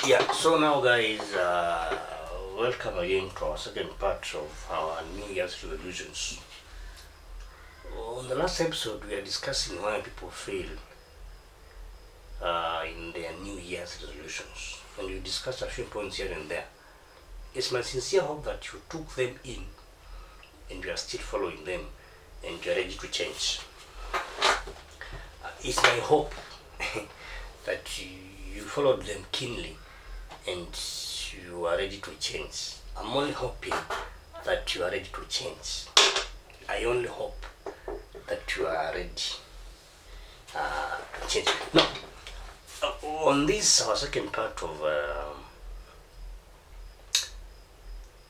Yeah, so now guys, welcome again to our second part of our New Year's resolutions. On the last episode, we are discussing why people fail in their New Year's resolutions, and we discussed a few points here and there. It's my sincere hope that you took them in and you are still following them and you are ready to change. It's my hope that you followed them keenly and you are ready to change. I'm only hoping that you are ready to change. I only hope that you are ready to change. Now, on this, our second part of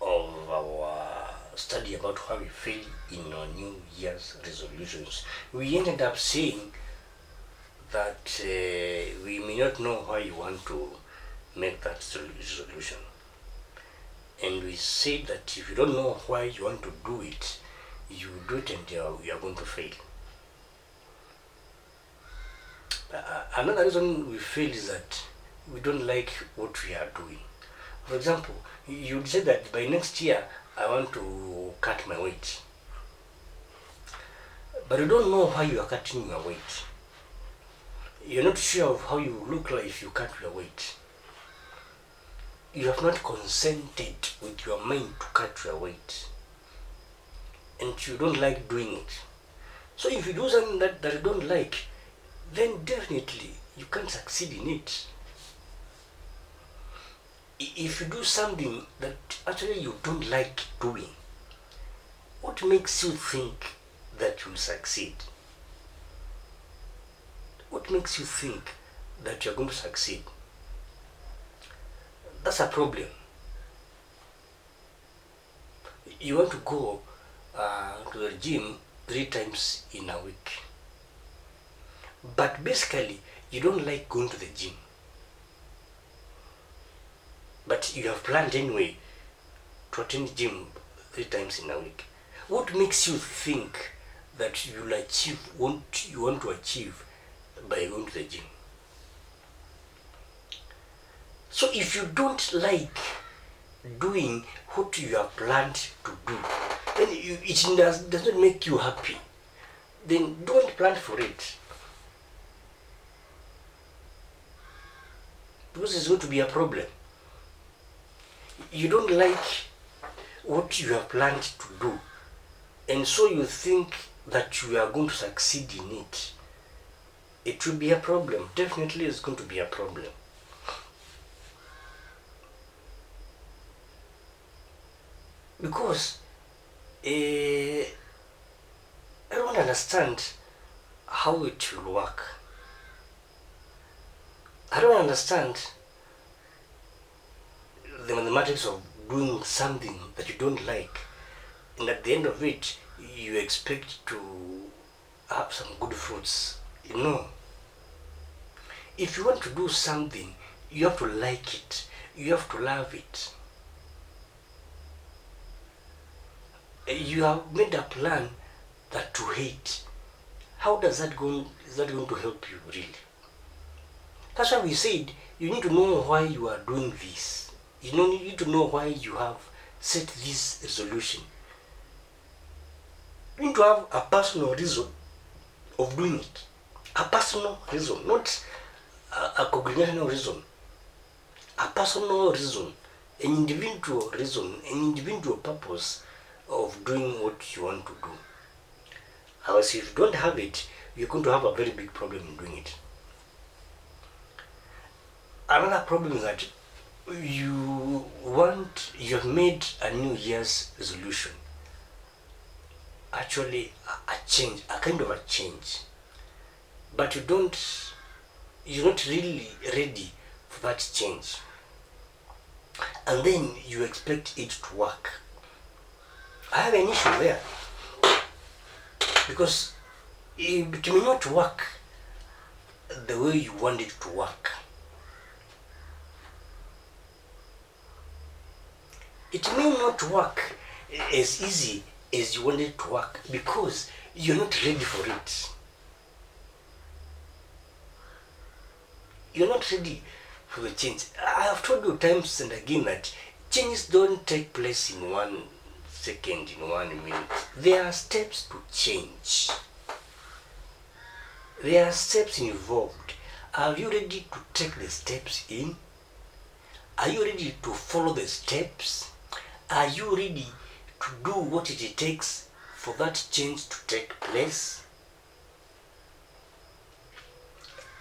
our study about how we fail in our New Year's resolutions, we ended up saying that we may not know why you want to make that resolution. And we said that if you don't know why you want to do it, you do it and you are going to fail. Another reason we fail is that we don't like what we are doing. For example, you say that by next year I want to cut my weight, but you don't know why you are cutting your weight. You're not sure of how you look like if you cut your weight. You have not consented with your mind to cut your weight, and you don't like doing it. So if you do something that you don't like, then definitely you can't succeed in it. If you do something that actually you don't like doing, what makes you think that you'll succeed? What makes you think that you're going to succeed? That's a problem. You want to go to the gym 3 times in a week, but basically you don't like going to the gym, but you have planned anyway to attend the gym 3 times in a week. What makes you think that you'll achieve what you want to achieve by going to the gym? So if you don't like doing what you have planned to do, then it doesn't make you happy, then don't plan for it, because it's going to be a problem. You don't like what you have planned to do, and so you think that you are going to succeed in it. It will be a problem. Definitely it's going to be a problem. Because I don't understand how it will work. I don't understand the mathematics of doing something that you don't like, and at the end of it you expect to have some good fruits. If you want to do something, you have to like it, you have to love it. You have made a plan that to hate. How is that going to help you, really? That's why we said you need to know why you are doing this. You need to know why you have set this resolution. You need to have a personal reason of doing it. A personal reason, not a congregational reason. A personal reason, an individual reason, an individual purpose of doing what you want to do. Otherwise, if you don't have it, you're going to have a very big problem in doing it. Another problem is that you have made a New Year's resolution, actually a change, a kind of a change, but you're not really ready for that change, and then you expect it to work. I have an issue there, because it may not work the way you want it to work. It may not work as easy as you want it to work, because you're not ready for it. You're not ready for the change. I have told you times and again that changes don't take place in 1 second, in 1 minute. There are steps to change. There are steps involved. Are you ready to take the steps in? Are you ready to follow the steps? Are you ready to do what it takes for that change to take place?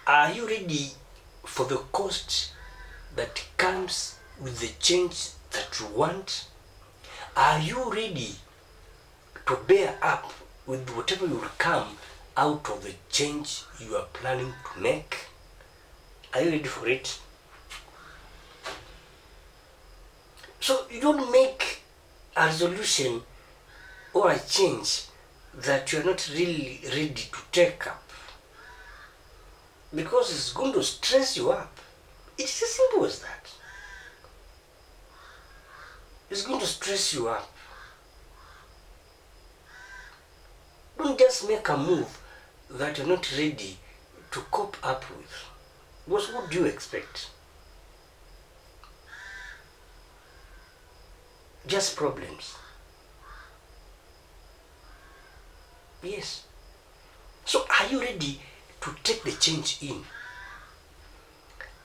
Are you ready for the cost that comes with the change that you want? Are you ready to bear up with whatever will come out of the change you are planning to make? Are you ready for it? So you don't make a resolution or a change that you are not really ready to take up, because it's going to stress you up. It's as simple as that. It's going to stress you up. Don't just make a move that you're not ready to cope up with. What do you expect? Just problems. Yes. So are you ready to take the change in?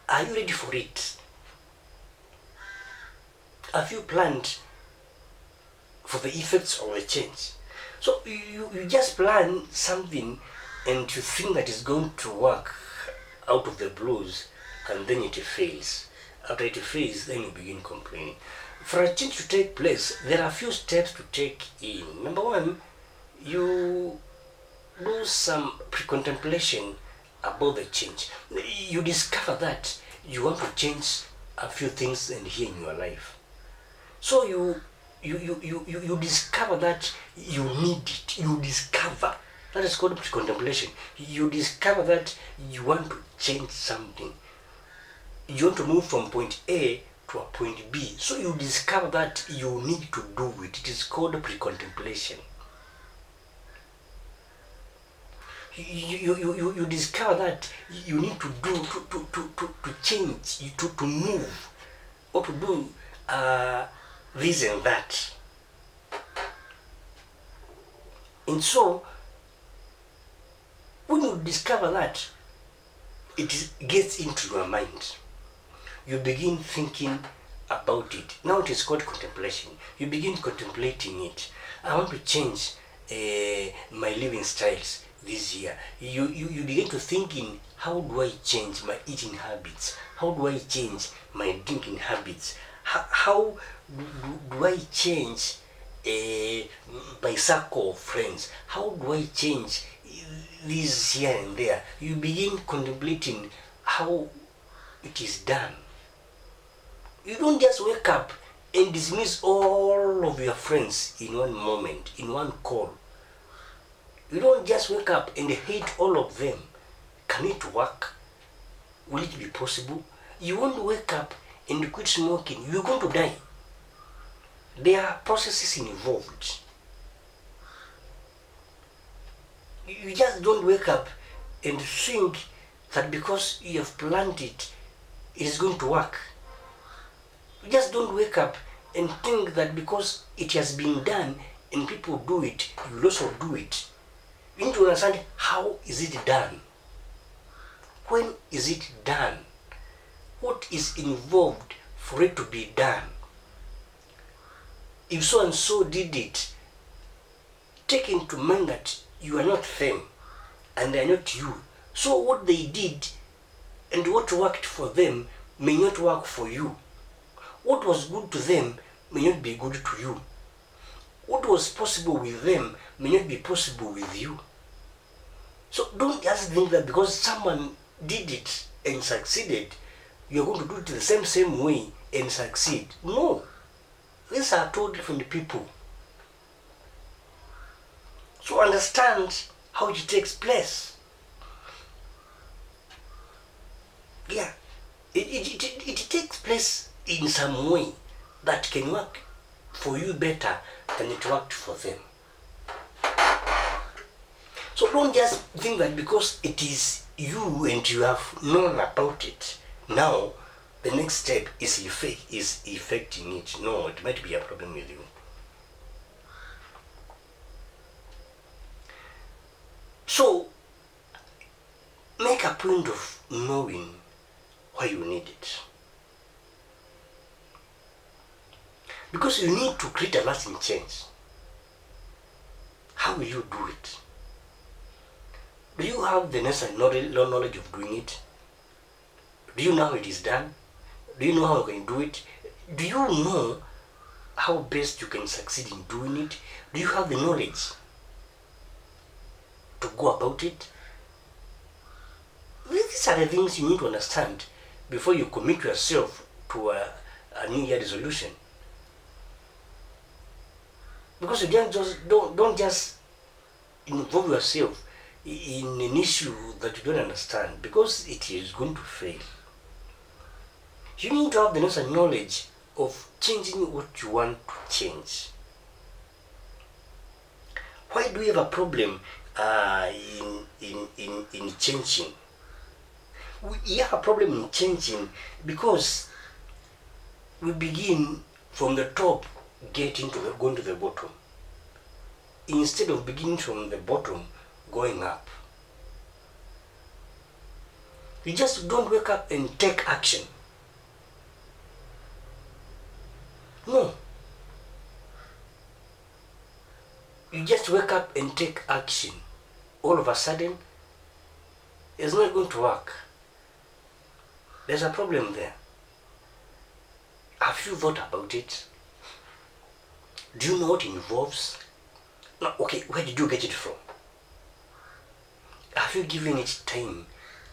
Are you ready for it? Have you planned for the effects of the change? So you just plan something and you think that it's going to work out of the blues, and then it fails. After it fails, then you begin complaining. For a change to take place, there are a few steps to take in. Number one, you do some pre-contemplation about the change. You discover that you want to change a few things in here in your life. So you discover that you need it. You discover. That is called pre-contemplation. You discover that you want to change something. You want to move from point A to a point B. So you discover that you need to do it. It is called pre-contemplation. You discover that you need to do to change, to move, or to do this and that. And so when you discover that, it gets into your mind. You begin thinking about it. Now it is called contemplation. You begin contemplating it. I want to change my living styles this year. You begin to thinking, how do I change my eating habits? How do I change my drinking habits? How do I change my circle of friends? How do I change this here and there? You begin contemplating how it is done. You don't just wake up and dismiss all of your friends in one moment, in one call. You don't just wake up and hate all of them. Can it work? Will it be possible? You won't wake up and quit smoking. You're going to die. There are processes involved. You just don't wake up and think that because you have planned it, it is going to work. You just don't wake up and think that because it has been done and people do it, you will also do it. You need to understand, how is it done? When is it done? What is involved for it to be done? If so and so did it, take into mind that you are not them and they are not you. So what they did and what worked for them may not work for you. What was good to them may not be good to you. What was possible with them may not be possible with you. So don't just think that because someone did it and succeeded, you're going to do it the same way and succeed. No. These are two different people. So understand how it takes place. Yeah. It takes place in some way that can work for you better than it worked for them. So don't just think that because it is you and you have known about it, now the next step is effecting it. No, it might be a problem with you. So make a point of knowing why you need it. Because you need to create a lasting change. How will you do it? Do you have the necessary knowledge of doing it? Do you know how it is done? Do you know how you can do it? Do you know how best you can succeed in doing it? Do you have the knowledge to go about it? These are the things you need to understand before you commit yourself to a New Year resolution. Because you don't just involve yourself in an issue that you don't understand, because it is going to fail. You need to have the necessary knowledge of changing what you want to change. Why do we have a problem in changing? We have a problem in changing because we begin from the top going to the bottom, instead of beginning from the bottom going up. You just don't wake up and take action. No. You just wake up and take action. All of a sudden, it's not going to work. There's a problem there. Have you thought about it? Do you know what it involves? No, okay, where did you get it from? Have you given it time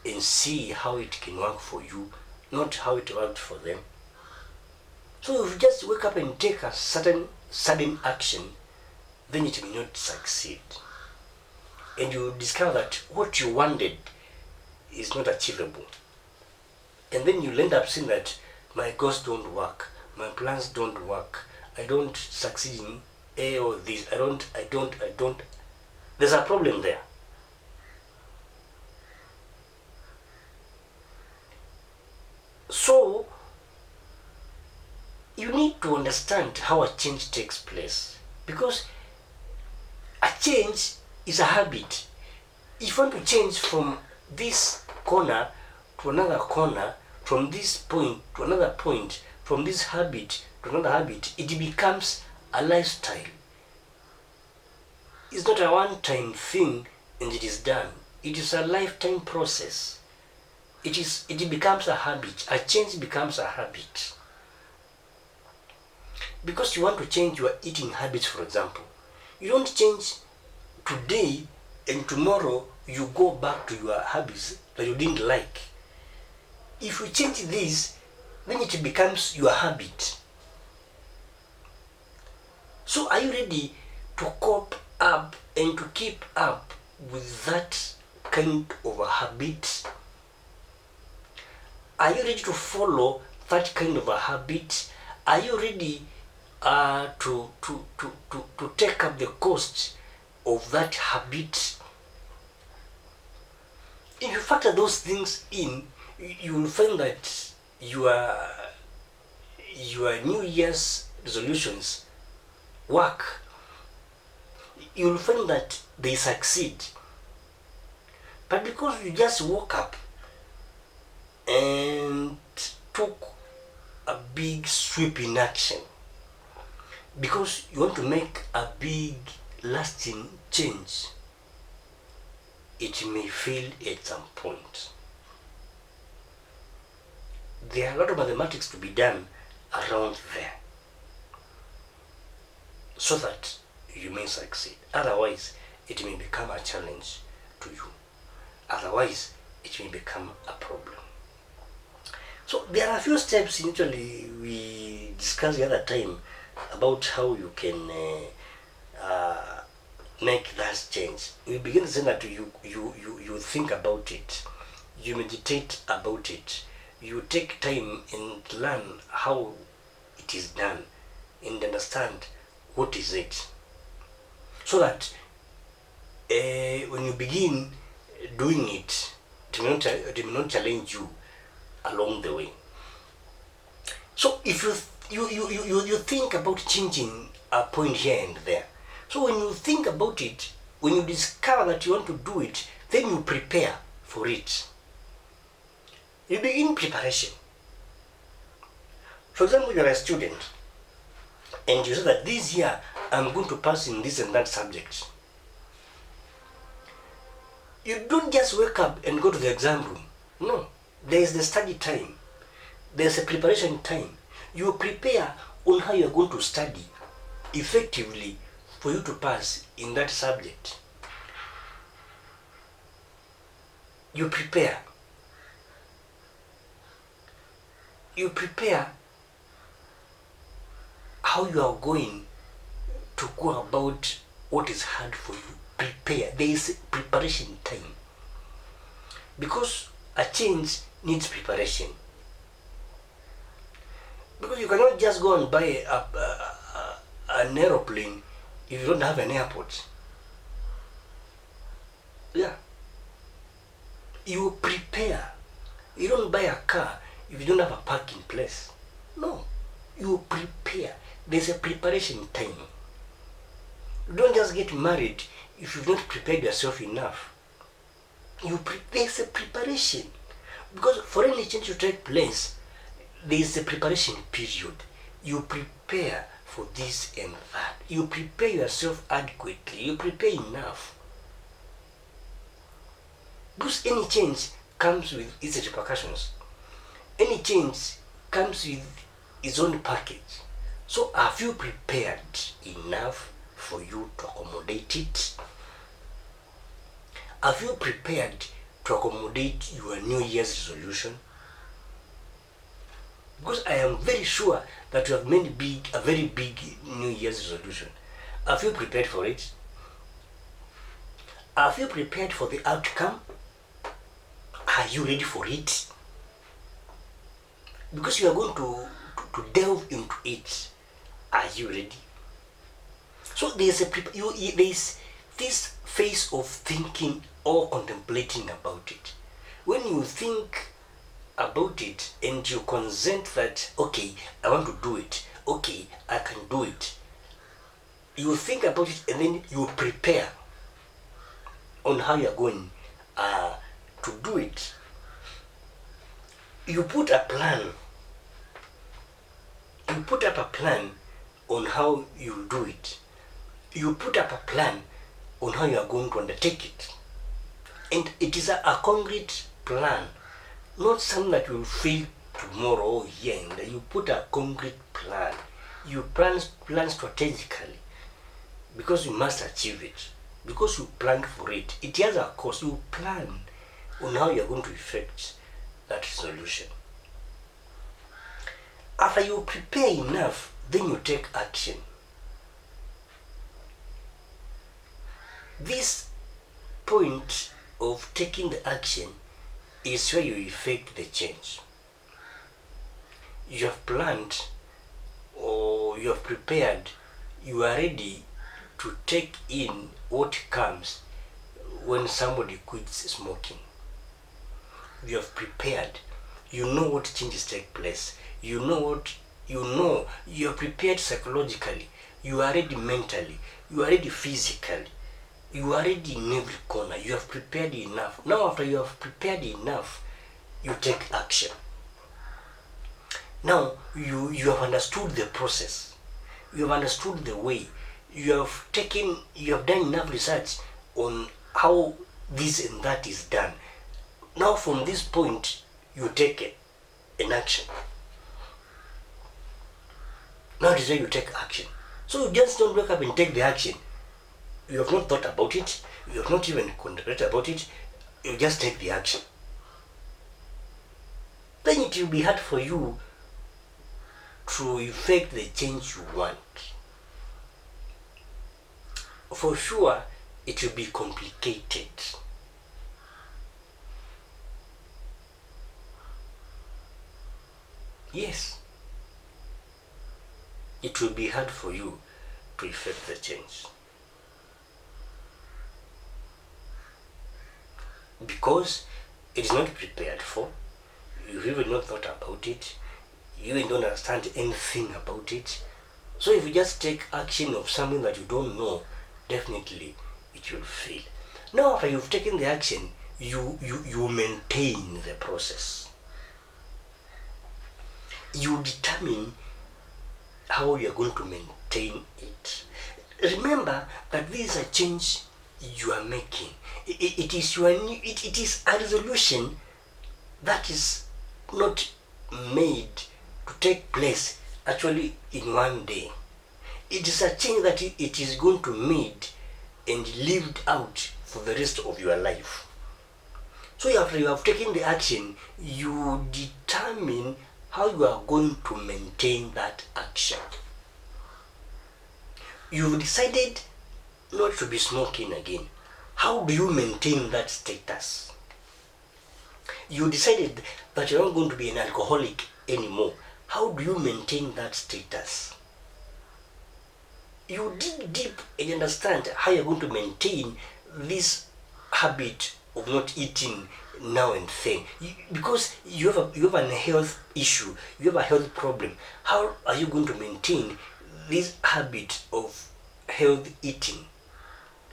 and see how it can work for you, not how it worked for them? So if you just wake up and take a sudden action, then it may not succeed. And you discover that what you wanted is not achievable. And then you'll end up saying that my goals don't work, my plans don't work, I don't succeed in A or this, I don't. There's a problem there. So, you need to understand how a change takes place, because a change is a habit. If you want to change from this corner to another corner, from this point to another point, from this habit to another habit, it becomes a lifestyle. It's not a one-time thing and it is done. It is a lifetime process. It becomes a habit. A change becomes a habit. Because you want to change your eating habits, for example. You don't change today and tomorrow you go back to your habits that you didn't like. If you change this, then it becomes your habit. So are you ready to cope up and to keep up with that kind of a habit? Are you ready to follow that kind of a habit? Are you ready to take up the cost of that habit? If you factor those things in, you will find that your New Year's resolutions work. You will find that they succeed. But because you just woke up and took a big sweep in action, because you want to make a big lasting change, it may fail at some point. There are a lot of mathematics to be done around there so that you may succeed. Otherwise, it may become a challenge to you. Otherwise, it may become a problem. So there are a few steps initially we discussed the other time about how you can make that change. We begin to say that you think about it, you meditate about it, you take time and learn how it is done and understand what is it, so that when you begin doing it, it may not challenge you along the way. So if you think about changing a point here and there. So when you think about it, when you discover that you want to do it, then you prepare for it. You begin preparation. For example, you're a student and you say that this year I'm going to pass in this and that subject. You don't just wake up and go to the exam room. No, there is the study time. There's a preparation time. You prepare on how you're going to study effectively for you to pass in that subject. You prepare. You prepare how you are going to go about what is hard for you. Prepare. There is preparation time. Because a change needs preparation. Because you cannot just go and buy an aeroplane if you don't have an airport. Yeah. You prepare. You don't buy a car if you don't have a parking place. No. You prepare. There's a preparation time. You don't just get married if you've not prepared yourself enough. There's a preparation. Because for any change to take place, there is a preparation period. You prepare for this and that. You prepare yourself adequately. You prepare enough. Because any change comes with its repercussions. Any change comes with its own package. So have you prepared enough for you to accommodate it? Have you prepared to accommodate your New Year's resolution? Because I am very sure that you have made a very big New Year's resolution. Have you prepared for it? Have you prepared for the outcome? Are you ready for it? Because you are going to delve into it. Are you ready? So there is this phase of thinking or contemplating about it. When you think about it and you consent that, okay, I want to do it, okay, I can do it, you think about it and then you prepare on how you're going to do it. You put a plan. You put up a plan on how you do it. You put up a plan on how you are going to undertake it. And it is a concrete plan, not something that will fail tomorrow or here and there. You put a concrete plan. You plan strategically because you must achieve it. Because you planned for it. It has a cost. You plan on how you are going to effect that resolution. After you prepare enough, then you take action. This point of taking the action is where you effect the change. You have planned or you have prepared, you are ready to take in what comes when somebody quits smoking. You have prepared. You know what changes take place. You are prepared psychologically. You are ready mentally. You are ready physically. You are ready in every corner. You have prepared enough. Now after you have prepared enough, you take action. Now you have understood the process. You have understood the way. You have done enough research on how this and that is done. Now from this point, you take an action. Now it is where you take action. So you just don't wake up and take the action. You have not thought about it. You have not even contemplated about it. You just take the action. Then it will be hard for you to effect the change you want. For sure, it will be complicated. Yes. It will be hard for you to effect the change. Because it is not prepared for. You've even not thought about it. you even don't understand anything about it. So if you just take action of something that you don't know, definitely it will fail. Now after you've taken the action, you maintain the process. You determine how you are going to maintain it. Remember that this is a change you are making. It is a resolution that is not made to take place actually in one day. It is a change that it is going to made and lived out for the rest of your life. So after you have taken the action, you determine how you are going to maintain that action. You've decided not to be smoking again. How do you maintain that status? You decided that you're not going to be an alcoholic anymore. How do you maintain that status? You dig deep and understand how you're going to maintain this habit of not eating now and then. Because you have a health issue, you have a health problem. How are you going to maintain this habit of healthy eating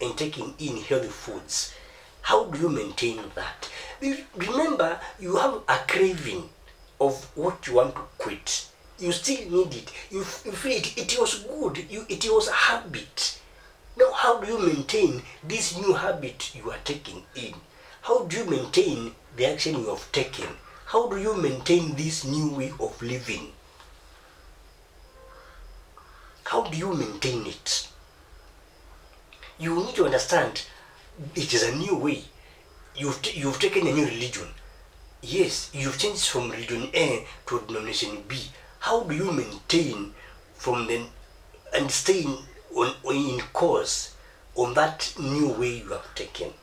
and taking in healthy foods? How do you maintain that? Remember, you have a craving of what you want to quit. You still need it. You feel it was good. It was a habit. Now, how do you maintain this new habit you are taking in? How do you maintain the action you have taken? How do you maintain this new way of living? How do you maintain it? You need to understand it is a new way. You've taken a new religion. Yes, you've changed from religion A to denomination B. How do you maintain from then and staying in course on that new way you have taken?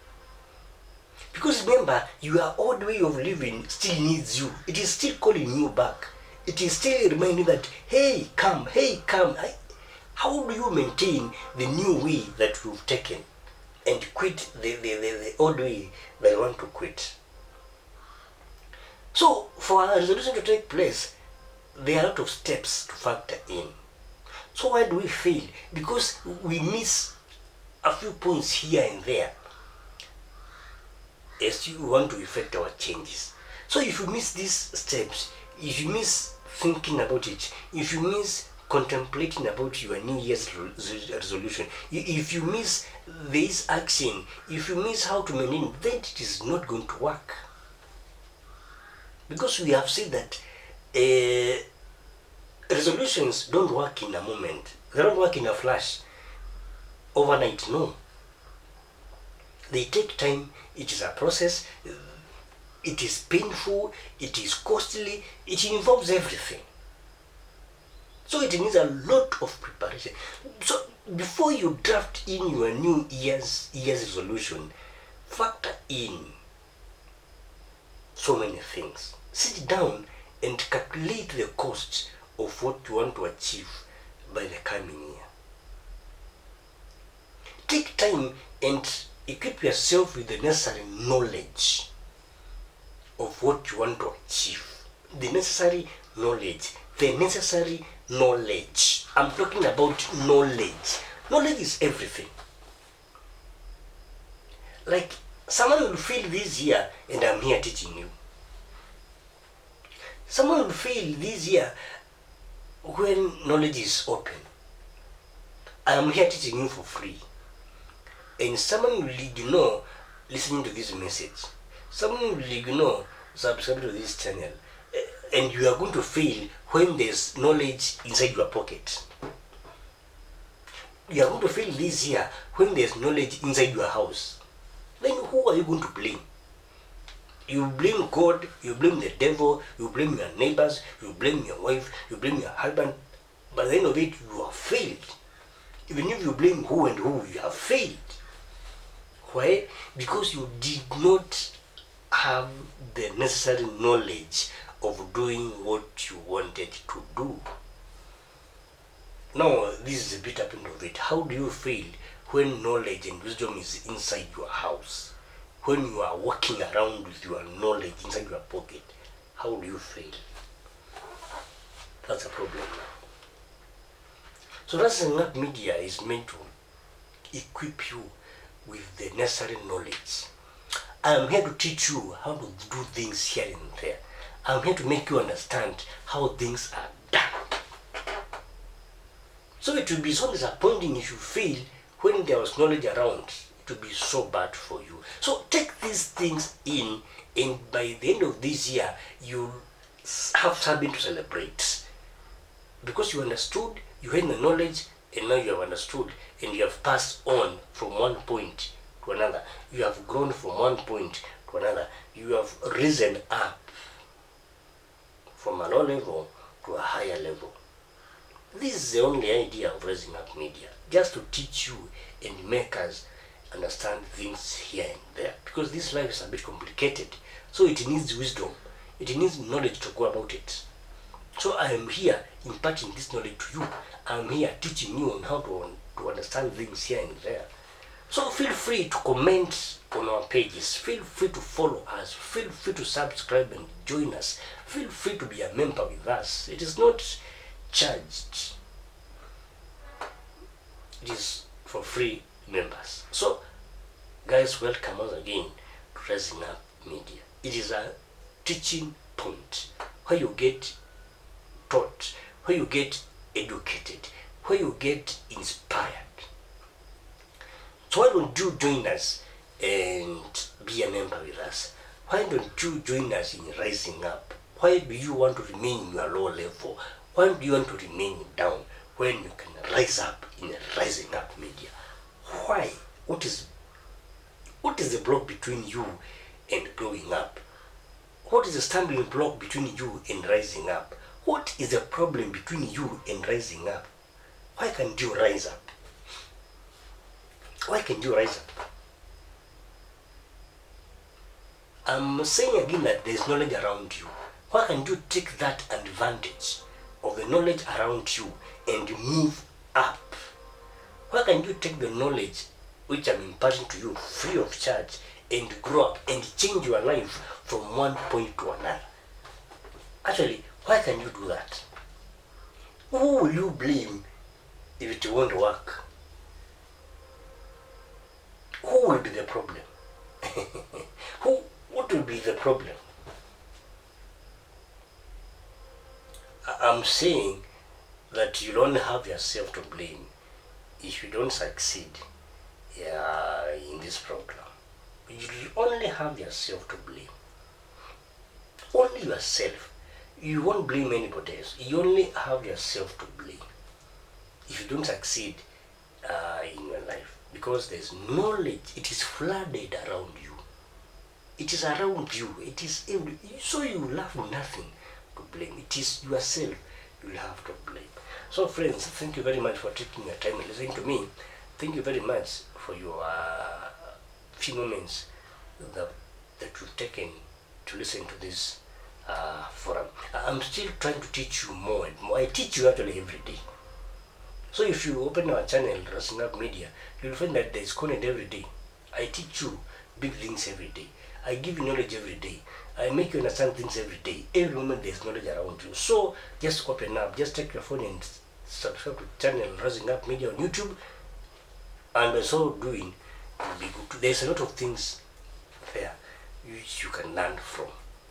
Because remember, your old way of living still needs you. It is still calling you back. It is still reminding that, hey, come. How do you maintain the new way that you've taken and quit the old way that you want to quit? So, for a resolution to take place, there are a lot of steps to factor in. So why do we fail? Because we miss a few points here and there as you want to effect our changes. So if you miss these steps, if you miss thinking about it, if you miss contemplating about your New Year's resolution, if you miss this action, if you miss how to maintain, then it is not going to work. Because we have said that resolutions don't work in a moment. They don't work in a flash. Overnight, no. They take time. It is a process. It is painful. It is costly. It involves everything. So it needs a lot of preparation. So before you draft in your New Year's resolution, factor in so many things. Sit down and calculate the cost of what you want to achieve by the coming year. Take time and equip yourself with the necessary knowledge of what you want to achieve. The necessary knowledge. I'm talking about knowledge. Knowledge is everything. Like, someone will fail this year and I'm here teaching you. Someone will fail this year when knowledge is open. I am here teaching you for free. And someone will ignore listening to this message. Someone will ignore subscribing to this channel. And you are going to fail when there's knowledge inside your pocket. You are going to fail this year when there's knowledge inside your house. Then who are you going to blame? You blame God, you blame the devil, you blame your neighbors, you blame your wife, you blame your husband. By the end of it, you have failed. Even if you blame who and who, you have failed. Why? Because you did not have the necessary knowledge of doing what you wanted to do. Now, this is a bit up of it. How do you fail when knowledge and wisdom is inside your house? When you are walking around with your knowledge inside your pocket, how do you fail? That's a problem now. So Rising Up Media is meant to equip you with the necessary knowledge. I'm here to teach you how to do things here and there. I'm here to make you understand how things are done. So it will be so disappointing if you fail when there was knowledge around. It will be so bad for you. So take these things in, and by the end of this year, you'll have something to celebrate. Because you understood, you had the knowledge, and now you have understood, and you have passed on from one point to another. You have grown from one point to another. You have risen up from a low level to a higher level. This is the only idea of Rising Up Media, just to teach you and make us understand things here and there. Because this life is a bit complicated, so it needs wisdom. It needs knowledge to go about it. So I am here imparting this knowledge to you. I am here teaching you on how to understand things here and there. So feel free to comment on our pages. Feel free to follow us. Feel free to subscribe and join us. Feel free to be a member with us. It is not charged. It is for free members. So guys, welcome once again to Rising Up Media. It is a teaching point where you get taught, where you get educated, where you get inspired. So why don't you join us and be a member with us? Why don't you join us in rising up? Why do you want to remain in your low level? Why do you want to remain down when you can rise up in a Rising Up Media? Why? What is the block between you and growing up? What is the stumbling block between you and rising up? What is the problem between you and rising up? Why can't you rise up? Why can't you rise up? I'm saying again that there's knowledge around you. Why can't you take that advantage of the knowledge around you and move up? Why can't you take the knowledge which I'm imparting to you free of charge and grow up and change your life from one point to another? Actually, why can you do that? Who will you blame if it won't work? Who will be the problem? What will be the problem? I'm saying that you'll only have yourself to blame if you don't succeed in this program. You'll only have yourself to blame. Only yourself. You won't blame anybody else. You only have yourself to blame if you don't succeed in your life. Because there's knowledge. It is flooded around you. It is around you. It is every. So you will have nothing to blame. It is yourself you will have to blame. So friends, thank you very much for taking your time and listening to me. Thank you very much for your few moments that you've taken to listen to this forum. I'm still trying to teach you more and more. I teach you actually every day. So if you open our channel, Rising Up Media, you'll find that there's content every day. I teach you big things every day. I give you knowledge every day. I make you understand things every day. Every moment there's knowledge around you. So just open up. Just take your phone and subscribe to the channel Rising Up Media on YouTube. And by so doing, you'll be good. There's a lot of things there which you can learn from.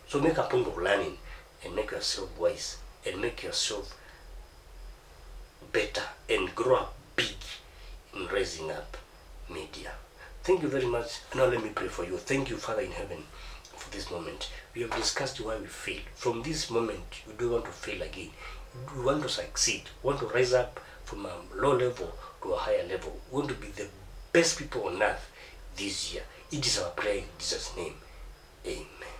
So make a point of learning and make yourself wise and make yourself better and grow up big in Rising Up Media. Thank you very much. Now let me pray for you. Thank you, Father in heaven, for this moment. We have discussed why we fail. From this moment, you don't want to fail again. You want to succeed. You want to rise up from a low level to a higher level. You want to be the best people on earth this year. It is our prayer in Jesus' name. Amen.